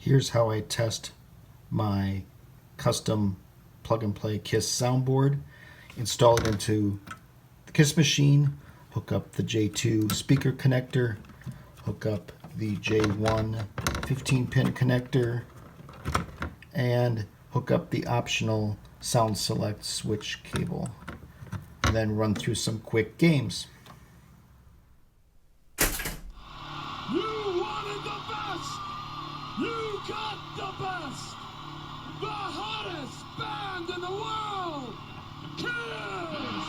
Here's how I test my custom plug-and-play KISS soundboard. Install it into the KISS machine, hook up the J2 speaker connector, hook up the J1 15-pin connector, and hook up the optional sound select switch cable. And then run through some quick games. You wanted the best! You got the best! The hottest band in the world! KISS!